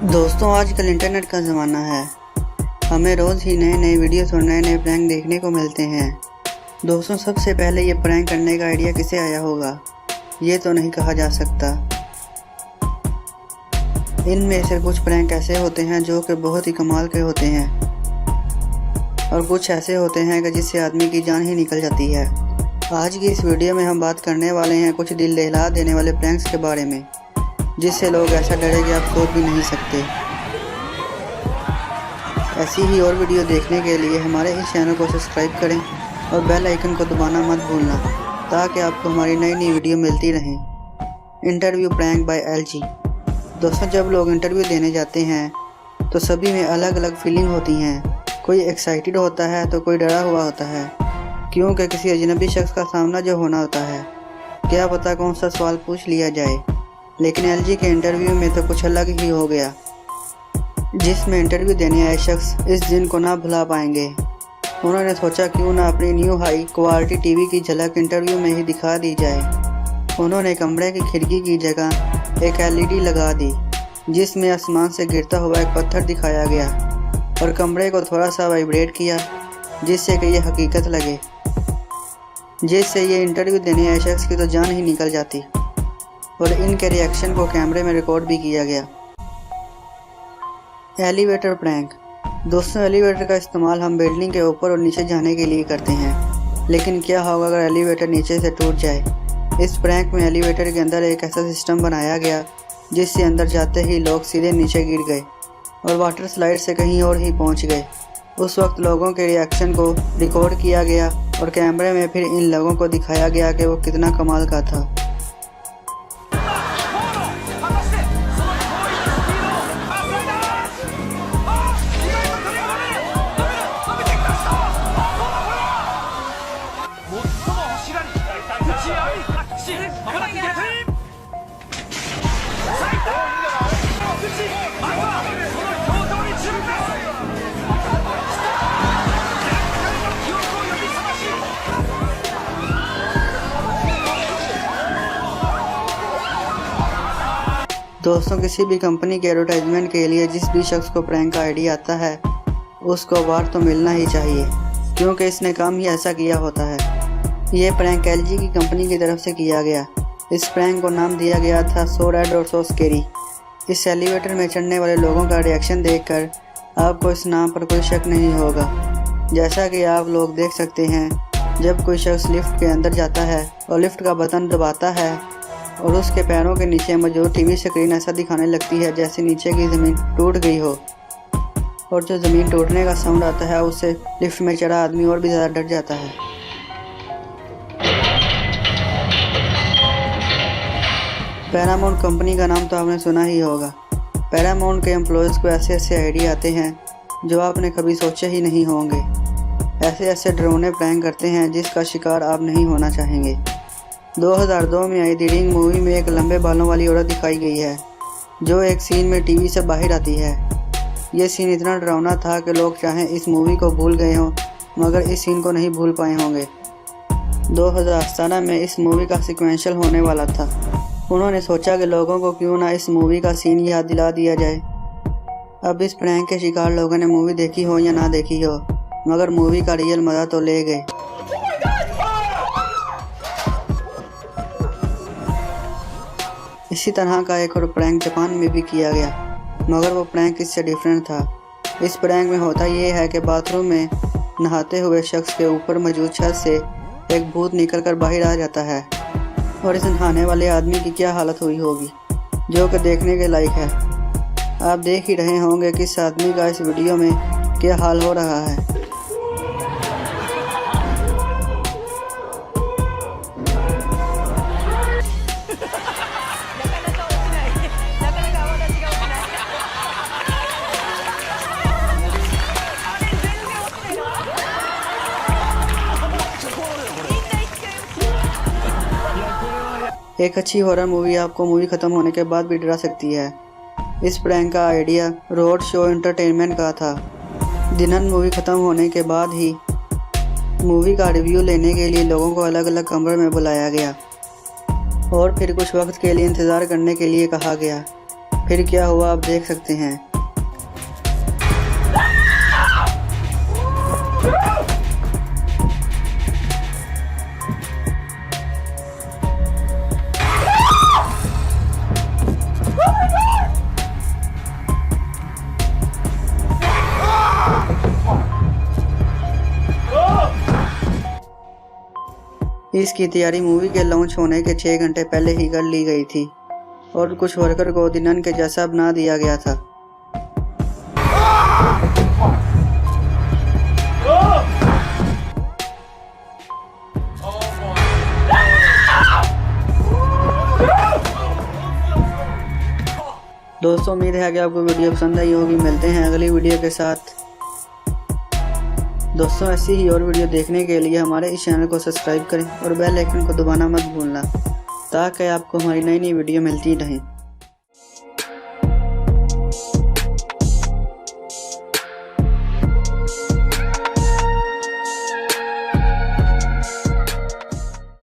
दोस्तों आजकल इंटरनेट का ज़माना है। हमें रोज़ ही नए नए वीडियोस और नए नए प्रैंक देखने को मिलते हैं। दोस्तों सबसे पहले ये प्रैंक करने का आइडिया किसे आया होगा, ये तो नहीं कहा जा सकता। इनमें से कुछ प्रैंक ऐसे होते हैं जो कि बहुत ही कमाल के होते हैं और कुछ ऐसे होते हैं कि जिससे आदमी की जान ही निकल जाती है। आज की इस वीडियो में हम बात करने वाले हैं कुछ दिल दहला देने वाले प्रैंक्स के बारे में, जिससे लोग ऐसा डरे कि आप सोच भी नहीं सकते। ऐसी ही और वीडियो देखने के लिए हमारे इस चैनल को सब्सक्राइब करें और बेल आइकन को दबाना मत भूलना, ताकि आपको हमारी नई नई वीडियो मिलती रहें। Interview prank by LG. दोस्तों जब लोग इंटरव्यू देने जाते हैं तो सभी में अलग अलग फीलिंग होती हैं। कोई एक्साइटेड होता है तो कोई डरा हुआ होता है, क्योंकि किसी अजनबी शख्स का सामना जो होना होता है, क्या पता कौन सा सवाल पूछ लिया जाए। लेकिन एलजी के इंटरव्यू में तो कुछ अलग ही हो गया, जिसमें इंटरव्यू देने आए शख्स इस दिन को ना भुला पाएंगे। उन्होंने सोचा क्यों ना अपनी न्यू हाई क्वालिटी टीवी की झलक इंटरव्यू में ही दिखा दी जाए। उन्होंने कमरे की खिड़की की जगह एक एलईडी लगा दी, जिसमें आसमान से गिरता हुआ एक पत्थर दिखाया गया और कमरे को थोड़ा सा वाइब्रेट किया, जिससे कि ये हकीकत लगे, जिससे ये इंटरव्यू देने आए शख्स की तो जान ही निकल जाती। और इनके रिएक्शन को कैमरे में रिकॉर्ड भी किया गया। Elevator prank. दोस्तों एलिवेटर का इस्तेमाल हम बिल्डिंग के ऊपर और नीचे जाने के लिए करते हैं, लेकिन क्या होगा अगर एलिवेटर नीचे से टूट जाए। इस प्रैंक में एलिवेटर के अंदर एक ऐसा सिस्टम बनाया गया जिससे अंदर जाते ही लोग सीधे नीचे गिर गए और वाटर स्लाइड से कहीं और ही पहुंच गए। उस वक्त लोगों के रिएक्शन को रिकॉर्ड किया गया और कैमरे में फिर इन लोगों को दिखाया गया कि वो कितना कमाल का था। दोस्तों किसी भी कंपनी के एडवर्टाइजमेंट के लिए जिस भी शख्स को प्रैंक का आइडिया आता है उसको अवार्ड तो मिलना ही चाहिए, क्योंकि इसने काम ही ऐसा किया होता है। ये प्रैंक एलजी की कंपनी की तरफ से किया गया। इस प्रैंक को नाम दिया गया था सो रैड और सो स्केरी। इस एलिवेटर में चढ़ने वाले लोगों का रिएक्शन देखकर आपको इस नाम पर कोई शक नहीं होगा। जैसा कि आप लोग देख सकते हैं, जब कोई शख्स लिफ्ट के अंदर जाता है और लिफ्ट का बटन दबाता है और उसके पैरों के नीचे मौजूद टीवी स्क्रीन ऐसा दिखाने लगती है जैसे नीचे की ज़मीन टूट गई हो, और जो ज़मीन टूटने का साउंड आता है उससे लिफ्ट में चढ़ा आदमी और भी ज़्यादा डर जाता है। पैरामाउंट कंपनी का नाम तो आपने सुना ही होगा। पैरामाउंट के एम्प्लॉयज़ को ऐसे ऐसे आइडिया आते हैं जो आपने कभी सोचे ही नहीं होंगे। ऐसे ऐसे डरावने प्रैंक करते हैं जिसका शिकार आप नहीं होना चाहेंगे। 2002 में आई द रिंग मूवी में एक लंबे बालों वाली औरत दिखाई गई है, जो एक सीन में टीवी से बाहर आती है। ये सीन इतना डरावना था कि लोग चाहे इस मूवी को भूल गए हों, मगर इस सीन को नहीं भूल पाए होंगे। 2017 में इस मूवी का सीक्वेंशियल होने वाला था। उन्होंने सोचा कि लोगों को क्यों ना इस मूवी का सीन याद दिला दिया जाए। अब इस प्रैंक के शिकार लोगों ने मूवी देखी हो या ना देखी हो, मगर मूवी का रियल मज़ा तो ले गए। इसी तरह का एक और प्रैंक जापान में भी किया गया, मगर वो प्रैंक इससे डिफरेंट था। इस प्रैंक में होता ये है कि बाथरूम में नहाते हुए शख्स के ऊपर मौजूद छत से एक भूत निकलकर बाहर आ जाता है, और इस नहाने वाले आदमी की क्या हालत हुई होगी, जो कि देखने के लायक है। आप देख ही रहे होंगे कि इस आदमी का इस वीडियो में क्या हाल हो रहा है। एक अच्छी हॉरर मूवी आपको मूवी ख़त्म होने के बाद भी डरा सकती है। इस प्रैंक का आइडिया रोड शो एंटरटेनमेंट का था। दिनन मूवी ख़त्म होने के बाद ही मूवी का रिव्यू लेने के लिए लोगों को अलग अलग कमरे में बुलाया गया और फिर कुछ वक्त के लिए इंतज़ार करने के लिए कहा गया। फिर क्या हुआ आप देख सकते हैं। इसकी तैयारी मूवी के लॉन्च होने के 6 घंटे पहले ही कर ली गई थी और कुछ वर्कर को दिनन के जैसा बना दिया गया था। दोस्तों उम्मीद है कि आपको वीडियो पसंद आई होगी। मिलते हैं अगली वीडियो के साथ। दोस्तों ऐसी ही और वीडियो देखने के लिए हमारे इस चैनल को सब्सक्राइब करें और बेल आइकन को दबाना मत भूलना ताकि आपको हमारी नई वीडियो मिलती रहे।